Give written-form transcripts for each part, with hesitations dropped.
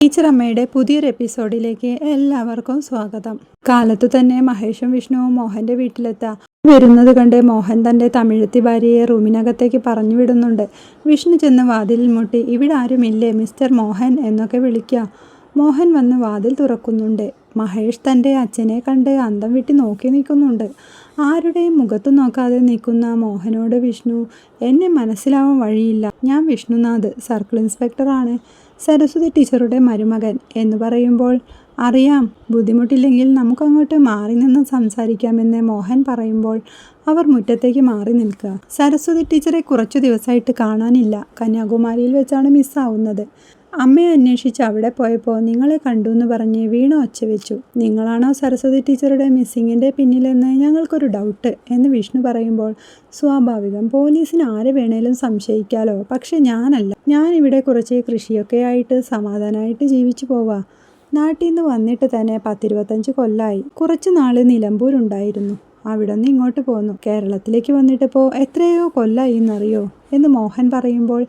ടീച്ചറമ്മയുടെ പുതിയൊരു എപ്പിസോഡിലേക്ക് എല്ലാവർക്കും സ്വാഗതം. കാലത്തു തന്നെ മഹേഷും വിഷ്ണുവും മോഹന്റെ വീട്ടിലെത്താം. വരുന്നത് കണ്ട് മോഹൻ തന്റെ തമിഴത്തി ഭാര്യയെ റൂമിനകത്തേക്ക് പറഞ്ഞു വിടുന്നുണ്ട്. വിഷ്ണു ചെന്ന് വാതിലിൽ മുട്ടി, ഇവിടെ ആരുമില്ലേ മിസ്റ്റർ മോഹൻ എന്നൊക്കെ വിളിക്കുക. മോഹൻ വന്ന് വാതിൽ തുറക്കുന്നുണ്ട്. മഹേഷ് തൻ്റെ അച്ഛനെ കണ്ട് അന്തം വിട്ട് നോക്കി നിൽക്കുന്നുണ്ട്. ആരുടെയും മുഖത്തു നോക്കാതെ നിൽക്കുന്ന മോഹനോട് വിഷ്ണു, എന്നെ മനസ്സിലാവാൻ വഴിയില്ല, ഞാൻ വിഷ്ണുനാഥ്, സർക്കിൾ ഇൻസ്പെക്ടറാണ്, സരസ്വതി ടീച്ചറുടെ മരുമകൻ എന്ന് പറയുമ്പോൾ, അറിയാം, ബുദ്ധിമുട്ടില്ലെങ്കിൽ നമുക്കങ്ങോട്ട് മാറി നിന്ന് സംസാരിക്കാമെന്ന് മോഹൻ പറയുമ്പോൾ അവർ മുറ്റത്തേക്ക് മാറി നിൽക്കുക. സരസ്വതി ടീച്ചറെ കുറച്ചു ദിവസമായിട്ട് കാണാനില്ല, കന്യാകുമാരിയിൽ വെച്ചാണ് മിസ്സാവുന്നത്. അമ്മയെ അന്വേഷിച്ച് അവിടെ പോയപ്പോൾ നിങ്ങളെ കണ്ടു എന്ന് പറഞ്ഞ് വീണ ഒച്ച വെച്ചു. നിങ്ങളാണോ സരസ്വതി ടീച്ചറുടെ മിസ്സിങ്ങിൻ്റെ പിന്നിലെന്ന് ഞങ്ങൾക്കൊരു ഡൗട്ട് എന്ന് വിഷ്ണു പറയുമ്പോൾ, സ്വാഭാവികം, പോലീസിന് ആരെ വേണേലും സംശയിക്കാലോ, പക്ഷെ ഞാനല്ല. ഞാനിവിടെ കുറച്ച് കൃഷിയൊക്കെ ആയിട്ട് സമാധാനമായിട്ട് ജീവിച്ചു പോവാ. നാട്ടിൽ നിന്ന് വന്നിട്ട് തന്നെ 10-25 കൊല്ലമായി. കുറച്ച് നാൾ നിലമ്പൂരുണ്ടായിരുന്നു, അവിടെ നിന്ന് ഇങ്ങോട്ട് പോന്നു. കേരളത്തിലേക്ക് വന്നിട്ടിപ്പോൾ എത്രയോ കൊല്ലമായി എന്നറിയോ എന്ന് മോഹൻ പറയുമ്പോൾ,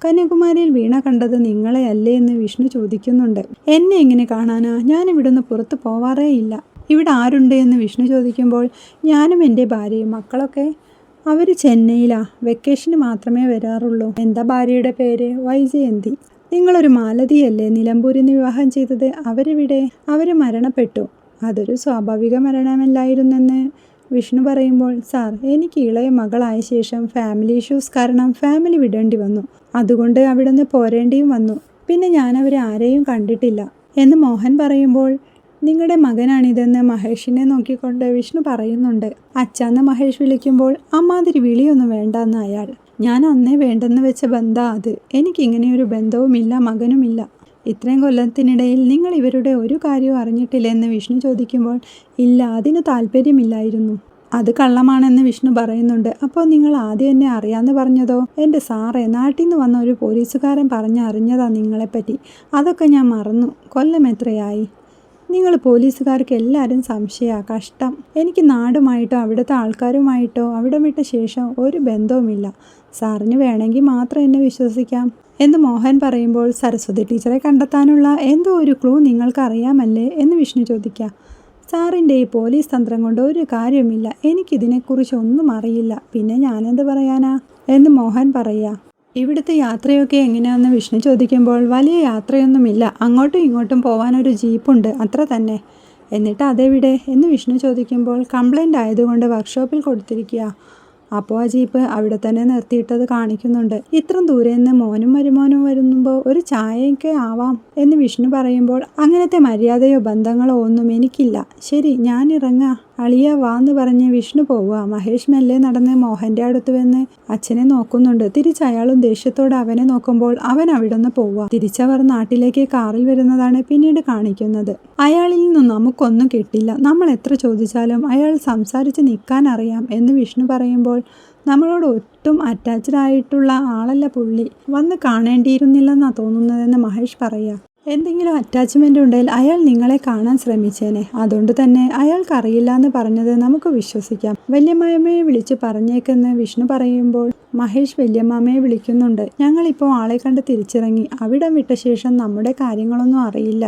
കന്യാകുമാരിയിൽ വീണ കണ്ടത് നിങ്ങളെ അല്ലേ എന്ന് വിഷ്ണു ചോദിക്കുന്നുണ്ട്. എന്നെ എങ്ങനെ കാണാനാ, ഞാനിവിടുന്ന് പുറത്ത് പോവാറേ ഇല്ല. ഇവിടെ ആരുണ്ട് എന്ന് വിഷ്ണു ചോദിക്കുമ്പോൾ, ഞാനും എൻ്റെ ഭാര്യയും മക്കളൊക്കെ. അവർ ചെന്നൈയിലാ, വെക്കേഷന് മാത്രമേ വരാറുള്ളൂ. എന്താ ഭാര്യയുടെ പേര്? വൈജയന്തി. നിങ്ങളൊരു മാലതിയല്ലേ നിലമ്പൂരിൽ നിന്ന് വിവാഹം ചെയ്തത്? അവരെവിടെ? അവർ മരണപ്പെട്ടു. അതൊരു സ്വാഭാവിക മരണമല്ലായിരുന്നെന്ന് വിഷ്ണു പറയുമ്പോൾ, സാർ, എനിക്ക് ഇളയ മകളായ ശേഷം ഫാമിലി ഇഷ്യൂസ് കാരണം ഫാമിലി വിടേണ്ടി വന്നു. അതുകൊണ്ട് അവിടെ നിന്ന് പോരേണ്ടിയും വന്നു. പിന്നെ ഞാനവരെ ആരെയും കണ്ടിട്ടില്ല എന്ന് മോഹൻ പറയുമ്പോൾ, നിങ്ങളുടെ മകനാണിതെന്ന് മഹേഷിനെ നോക്കിക്കൊണ്ട് വിഷ്ണു പറയുന്നുണ്ട്. അച്ഛന്ന് മഹേഷ് വിളിക്കുമ്പോൾ അമ്മാതിരി വിളിയൊന്നും വേണ്ടെന്ന് അയാൾ. ഞാൻ അന്നേ വേണ്ടെന്ന് വെച്ച ബന്ധം അത്. എനിക്കിങ്ങനെയൊരു ബന്ധവുമില്ല, മകനുമില്ല. ഇത്രയും കൊല്ലത്തിനിടയിൽ നിങ്ങൾ ഇവരുടെ ഒരു കാര്യവും അറിഞ്ഞിട്ടില്ലെന്ന് വിഷ്ണു ചോദിക്കുമ്പോൾ, ഇല്ല, അതിന് താല്പര്യമില്ലായിരുന്നു. അത് കള്ളമാണെന്ന് വിഷ്ണു പറയുന്നുണ്ട്. അപ്പോൾ നിങ്ങൾ ആദ്യം എന്നെ അറിയാമെന്ന് പറഞ്ഞതോ? എൻ്റെ സാറേ, നാട്ടിൽ നിന്ന് വന്ന ഒരു പോലീസുകാരൻ അറിഞ്ഞതാ നിങ്ങളെപ്പറ്റി. അതൊക്കെ ഞാൻ മറന്നു. കൊല്ലം എത്രയായി? നിങ്ങൾ പോലീസുകാർക്ക് എല്ലാവരും സംശയമാണ്. കഷ്ടം. എനിക്ക് നാടുമായിട്ടോ അവിടുത്തെ ആൾക്കാരുമായിട്ടോ അവിടെ വിട്ട ശേഷം ഒരു ബന്ധവുമില്ല. സാറിന് വേണമെങ്കിൽ മാത്രം എന്നെ വിശ്വസിക്കാം എന്ന് മോഹൻ പറയുമ്പോൾ, സരസ്വതി ടീച്ചറെ കണ്ടെത്താനുള്ള എന്തോ ഒരു ക്ലൂ നിങ്ങൾക്ക് അറിയാമല്ലേ എന്ന് വിഷ്ണു ചോദിക്കുക. സാറിൻ്റെ ഈ പോലീസ് തന്ത്രം കൊണ്ട് ഒരു കാര്യവുമില്ല. എനിക്കിതിനെക്കുറിച്ച് ഒന്നും അറിയില്ല. പിന്നെ ഞാനെന്ത് പറയാനാ എന്ന് മോഹൻ പറയുക. ഇവിടുത്തെ യാത്രയൊക്കെ എങ്ങനെയാണെന്ന് വിഷ്ണു ചോദിക്കുമ്പോൾ, വലിയ യാത്രയൊന്നുമില്ല, അങ്ങോട്ടും ഇങ്ങോട്ടും പോകാനൊരു ജീപ്പുണ്ട്, അത്ര തന്നെ. എന്നിട്ട് അതെവിടെ എന്ന് വിഷ്ണു ചോദിക്കുമ്പോൾ, കംപ്ലൈൻ്റ് ആയതുകൊണ്ട് വർക്ക്ഷോപ്പിൽ കൊടുത്തിരിക്കുക. അപ്പോൾ ആ ജീപ്പ് അവിടെ തന്നെ നിർത്തിയിട്ടത് കാണിക്കുന്നുണ്ട്. ഇത്ര ദൂരെ നിന്ന് മോനും മരുമോനും വരുമ്പോൾ ഒരു ചായയൊക്കെ ആവാം എന്ന് വിഷ്ണു പറയുമ്പോൾ, അങ്ങനത്തെ മര്യാദയോ ബന്ധങ്ങളോ ഒന്നും എനിക്കില്ല. ശരി, ഞാൻ ഇറങ്ങാം. അളിയ വാന്ന് പറഞ്ഞ് വിഷ്ണു പോവുക. മഹേഷ് മെല്ലെ നടന്ന് മോഹൻ്റെ അടുത്ത് വന്ന് അച്ഛനെ നോക്കുന്നുണ്ട്. തിരിച്ചയാളും ദേഷ്യത്തോടെ അവനെ നോക്കുമ്പോൾ അവൻ അവിടെ നിന്ന് പോവുക. തിരിച്ചവർ നാട്ടിലേക്ക് കാറിൽ വരുന്നതാണ് പിന്നീട് കാണിക്കുന്നത്. അയാളിൽ നിന്നും നമുക്കൊന്നും കിട്ടില്ല. നമ്മൾ എത്ര ചോദിച്ചാലും അയാൾ സംസാരിച്ച് നിൽക്കാൻ അറിയാം എന്ന് വിഷ്ണു പറയുമ്പോൾ, നമ്മളോട് ഒട്ടും അറ്റാച്ച്ഡ് ആയിട്ടുള്ള ആളല്ല പുള്ളി. വന്ന് കാണേണ്ടിയിരുന്നില്ലെന്നാണ് തോന്നുന്നതെന്ന് മഹേഷ് പറയുക. എന്തെങ്കിലും അറ്റാച്ച്മെൻ്റ് ഉണ്ടെങ്കിൽ അയാൾ നിങ്ങളെ കാണാൻ ശ്രമിച്ചേനെ. അതുകൊണ്ട് തന്നെ അയാൾക്കറിയില്ല എന്ന് പറഞ്ഞത് നമുക്ക് വിശ്വസിക്കാം. വല്യമ്മയെ വിളിച്ച് പറഞ്ഞേക്കെന്ന് വിഷ്ണു പറയുമ്പോൾ, മഹേഷ് വല്യമ്മയെ വിളിക്കുന്നുണ്ട്. ഞങ്ങളിപ്പോൾ ആളെ കണ്ട് തിരിച്ചിറങ്ങി. അവിടം വിട്ട ശേഷം നമ്മുടെ കാര്യങ്ങളൊന്നും അറിയില്ല.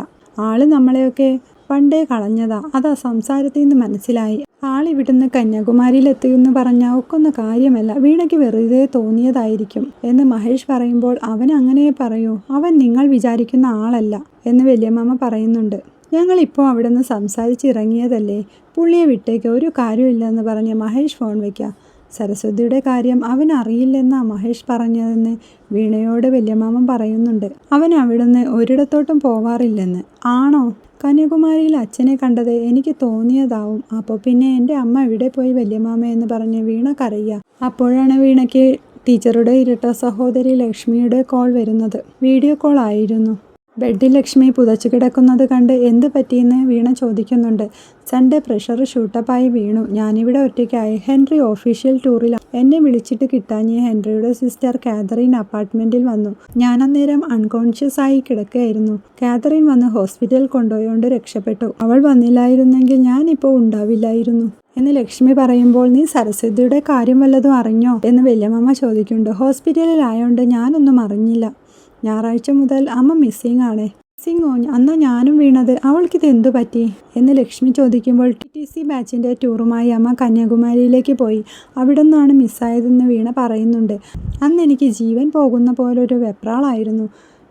ആള് നമ്മളെയൊക്കെ പണ്ടേ കളഞ്ഞതാ, അതാ സംസാരത്തിൽ നിന്ന് മനസ്സിലായി. ആളിവിടുന്ന് കന്യാകുമാരിയിലെത്തിയെന്ന് പറഞ്ഞാൽ ഒക്കൊന്നും കാര്യമല്ല, വീണയ്ക്ക് വെറുതെ തോന്നിയതായിരിക്കും എന്ന് മഹേഷ് പറയുമ്പോൾ, അവൻ അങ്ങനെ പറയൂ, അവൻ നിങ്ങൾ വിചാരിക്കുന്ന ആളല്ല എന്ന് വല്യമ്മ പറയുന്നുണ്ട്. ഞങ്ങളിപ്പോൾ അവിടെ നിന്ന് സംസാരിച്ചിറങ്ങിയതല്ലേ, പുള്ളിയെ വിട്ടേക്ക്, ഒരു കാര്യമില്ലെന്ന് പറഞ്ഞ് മഹേഷ് ഫോൺ വയ്ക്കുക. സരസ്വതിയുടെ കാര്യം അവൻ അറിയില്ലെന്നാ മഹേഷ് പറഞ്ഞതെന്ന് വീണയോട് വല്യമ്മ പറയുന്നുണ്ട്. അവൻ അവിടുന്ന് ഒരിടത്തോട്ടും പോവാറില്ലെന്ന്. ആണോ? കന്യാകുമാരിയിൽ അച്ഛനെ കണ്ടത് എനിക്ക് തോന്നിയതാവും. അപ്പോൾ പിന്നെ എൻ്റെ അമ്മ എവിടെ പോയി വല്യമ്മ എന്ന് പറഞ്ഞ് വീണ കരയുക. അപ്പോഴാണ് വീണയ്ക്ക് ടീച്ചറുടെ ഇരട്ട സഹോദരി ലക്ഷ്മിയുടെ കോൾ വരുന്നത്. വീഡിയോ കോൾ ആയിരുന്നു. ബെഡിൽ ലക്ഷ്മി പുതച്ചു കിടക്കുന്നത് കണ്ട് എന്ത് പറ്റിയെന്ന് വീണ ചോദിക്കുന്നുണ്ട്. സൺഡേ പ്രഷർ ഷൂട്ടപ്പായി വീണു. ഞാനിവിടെ ഒറ്റയ്ക്കായി. Henry official ടൂറിലാണ്. എന്നെ വിളിച്ചിട്ട് കിട്ടാഞ്ഞ് ഹെൻറിയുടെ സിസ്റ്റർ കാതറിൻ അപ്പാർട്ട്മെൻറ്റിൽ വന്നു. ഞാൻ അന്നേരം അൺകോൺഷ്യസ് ആയി കിടക്കുകയായിരുന്നു. കാതറിൻ വന്ന് ഹോസ്പിറ്റലിൽ കൊണ്ടുപോയോണ്ട് രക്ഷപ്പെട്ടു. അവൾ വന്നില്ലായിരുന്നെങ്കിൽ ഞാനിപ്പോൾ ഉണ്ടാവില്ലായിരുന്നു എന്ന് ലക്ഷ്മി പറയുമ്പോൾ, നീ സരസ്വതിയുടെ കാര്യം വല്ലതും അറിഞ്ഞോ എന്ന് വല്യമ്മ ചോദിക്കുന്നുണ്ട്. ഹോസ്പിറ്റലിൽ ആയതുകൊണ്ട് ഞാനൊന്നും അറിഞ്ഞില്ല. ഞായറാഴ്ച മുതൽ അമ്മ മിസ്സിംഗ് ആണ്. സിംഗോ അന്നാ ഞാനും വീണത്, അവൾക്കിത് എന്തു പറ്റി എന്ന് ലക്ഷ്മി ചോദിക്കുമ്പോൾ TTC ബാച്ചിൻ്റെ ടൂറുമായി അമ്മ കന്യാകുമാരിയിലേക്ക് പോയി, അവിടെ നിന്നാണ് മിസ്സായതെന്ന് വീണ പറയുന്നുണ്ട്. അന്ന് എനിക്ക് ജീവൻ പോകുന്ന പോലൊരു വെപ്രാളായിരുന്നു.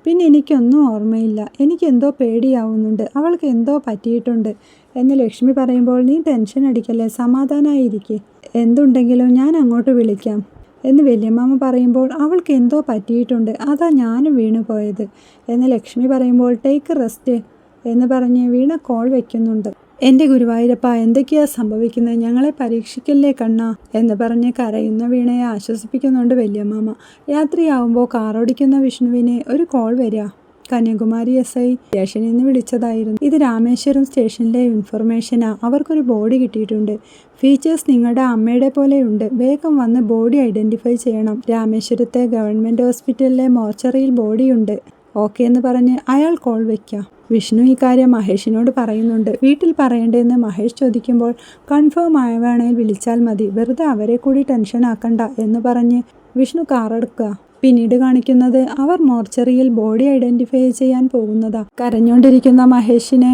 പിന്നെ എനിക്കൊന്നും ഓർമ്മയില്ല. എനിക്കെന്തോ പേടിയാവുന്നുണ്ട്, അവൾക്ക് എന്തോ പറ്റിയിട്ടുണ്ട് എന്ന് ലക്ഷ്മി പറയുമ്പോൾ നീ ടെൻഷൻ അടിക്കല്ലേ, സമാധാനമായിരിക്കെ, എന്തുണ്ടെങ്കിലും ഞാൻ അങ്ങോട്ട് വിളിക്കാം എന്ന് വല്യമ്മാമ പറയുമ്പോൾ അവൾക്ക് എന്തോ പറ്റിയിട്ടുണ്ട്, അതാ ഞാനും വീണു പോയത് എന്ന് ലക്ഷ്മി പറയുമ്പോൾ ടേക്ക് റെസ്റ്റ് എന്ന് പറഞ്ഞ് വീണ കോൾ വയ്ക്കുന്നുണ്ട്. എൻ്റെ ഗുരുവായൂരപ്പ, എന്തൊക്കെയാ സംഭവിക്കുന്നത്, ഞങ്ങളെ പരീക്ഷിക്കല്ലേ കണ്ണാ എന്ന് പറഞ്ഞ് കരയുന്ന വീണയെ ആശ്വസിപ്പിക്കുന്നുണ്ട് വല്യമ്മാമ. രാത്രിയാവുമ്പോൾ കാറോടിക്കുന്ന വിഷ്ണുവിന് ഒരു കോൾ വരിക. കന്യാകുമാരി SI സ്റ്റേഷനിൽ നിന്ന് വിളിച്ചതായിരുന്നു. ഇത് രാമേശ്വരം സ്റ്റേഷനിലെ ഇൻഫർമേഷനാ, അവർക്കൊരു ബോഡി കിട്ടിയിട്ടുണ്ട്. ഫീച്ചേഴ്സ് നിങ്ങളുടെ അമ്മയുടെ പോലെയുണ്ട്, വേഗം വന്ന് ബോഡി ഐഡൻറ്റിഫൈ ചെയ്യണം. രാമേശ്വരത്തെ ഗവൺമെൻറ് ഹോസ്പിറ്റലിലെ മോർച്ചറിയിൽ ബോഡിയുണ്ട്. ഓക്കെ എന്ന് പറഞ്ഞ് അയാൾ കോൾ വയ്ക്കുക. വിഷ്ണു ഈ കാര്യം മഹേഷിനോട് പറയുന്നുണ്ട്. വീട്ടിൽ പറയണ്ടേന്ന് മഹേഷ് ചോദിക്കുമ്പോൾ കൺഫേം ആയവാണെങ്കിൽ വിളിച്ചാൽ മതി, വെറുതെ അവരെ കൂടി ടെൻഷൻ ആക്കണ്ട എന്ന് പറഞ്ഞ് വിഷ്ണു കാറെടുക്കുക. പിന്നീട് കാണിക്കുന്നത് അവർ മോർച്ചറിയിൽ ബോഡി ഐഡൻറ്റിഫൈ ചെയ്യാൻ പോകുന്നതാ. കരഞ്ഞുകൊണ്ടിരിക്കുന്ന മഹേഷിനെ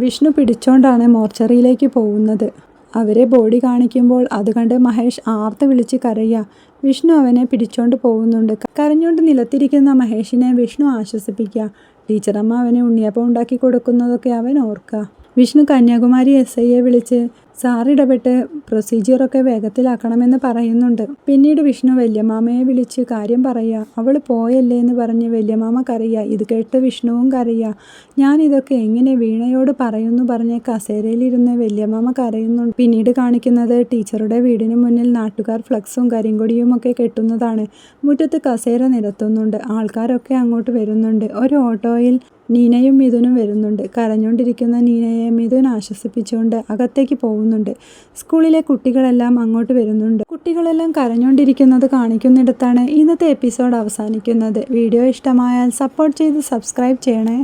വിഷ്ണു പിടിച്ചോണ്ടാണ് മോർച്ചറിയിലേക്ക് പോകുന്നത്. അവരെ ബോഡി കാണിക്കുമ്പോൾ അത് കണ്ട് മഹേഷ് ആർത്ത് വിളിച്ച് കരയുക. വിഷ്ണു അവനെ പിടിച്ചോണ്ട് പോകുന്നുണ്ട്. കരഞ്ഞുകൊണ്ട് നിലത്തിരിക്കുന്ന മഹേഷിനെ വിഷ്ണു ആശ്വസിപ്പിക്കുക. ടീച്ചറമ്മ അവന് ഉണ്ണിയപ്പം ഉണ്ടാക്കി കൊടുക്കുന്നതൊക്കെ അവൻ ഓർക്കുക. വിഷ്ണു കന്യാകുമാരി SIയെ വിളിച്ച് സാറിടപെട്ട് പ്രൊസീജിയറൊക്കെ വേഗത്തിലാക്കണമെന്ന് പറയുന്നുണ്ട്. പിന്നീട് വിഷ്ണു വല്യമാമയെ വിളിച്ച് കാര്യം പറയുക. അവൾ പോയല്ലേ എന്ന് പറഞ്ഞ് വല്യമാമ കരയുക. ഇത് കേട്ട് വിഷ്ണുവും കരയുക. ഞാനിതൊക്കെ എങ്ങനെ വീണയോട് പറയുന്നു പറഞ്ഞ് കസേരയിലിരുന്ന് വല്യമാമ കരയുന്നുണ്ട്. പിന്നീട് കാണിക്കുന്നത് ടീച്ചറുടെ വീടിന് മുന്നിൽ നാട്ടുകാർ ഫ്ലക്സും കരിങ്കൊടിയും ഒക്കെ കെട്ടുന്നതാണ്. മുറ്റത്ത് കസേര നിരത്തുന്നുണ്ട്. ആൾക്കാരൊക്കെ അങ്ങോട്ട് വരുന്നുണ്ട്. ഒരു ഓട്ടോയിൽ നീനയും മിഥുനും വരുന്നുണ്ട്. കരഞ്ഞുകൊണ്ടിരിക്കുന്ന നീനയെ മിഥുൻ ആശ്വസിപ്പിച്ചുകൊണ്ട് അകത്തേക്ക് പോകുന്നുണ്ട്. സ്കൂളിലെ കുട്ടികളെല്ലാം അങ്ങോട്ട് വരുന്നുണ്ട്. കുട്ടികളെല്ലാം കരഞ്ഞുകൊണ്ടിരിക്കുന്നത് കാണിക്കുന്നിടത്താണ് ഇന്നത്തെ എപ്പിസോഡ് അവസാനിക്കുന്നത്. വീഡിയോ ഇഷ്ടമായാൽ സപ്പോർട്ട് ചെയ്ത് സബ്സ്ക്രൈബ് ചെയ്യണേ.